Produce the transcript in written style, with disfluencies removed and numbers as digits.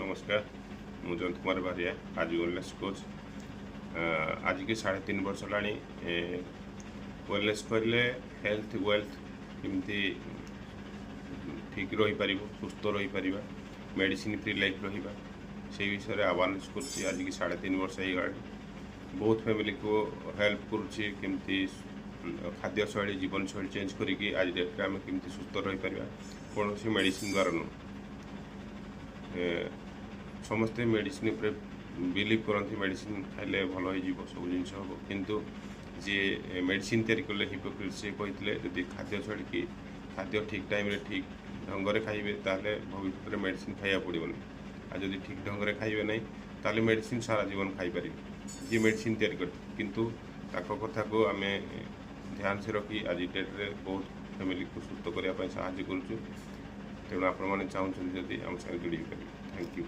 नमस्कार मु जयंत कुमार भारिया आज वेलनेस कोच आज के 3.5 वर्ष है वेलनेस कहले हेल्थ वेल्थ केमती ठीक रही पार सुस्थ रही पार मेडिसिन फ्री लाइफ रहा से विषय में अवेयरनेस कर आज की 3.5 वर्ष हो गला बहुत फैमिली को हेल्प करमती खाद्य शैली जीवन शैली चेंज करके आज डेट में आम केमती सुस्थ रही पार कौन मेडिसिन द्वारा नुह समस्ते मेडिसिन बिलीव करती मेडिसिन खाइले भल हो सब जिन हम किंतु जी मेडिसिन तैयारी कले हिपोक्रेट से कहते जदि खाद्य शैली की खाद्य ठीक टाइम ठीक ढंग से खाइबे ताले भविष्य में मेडिसिन खाया पड़ोनी आ जदि ठीक ढंग से खाइबे नहीं ताले मेडिसिन सारा जीवन खाई पारे जी मेडिसिन तैयारी कर किंतु ताको कथा को आम ध्यान से रखी आज डेट रे बहुत फैमिली को सुस्थ करने साहय करूँ तेणु आपण मैंने चाहते जदि आम साथ जोड़ी पारे थैंक यू।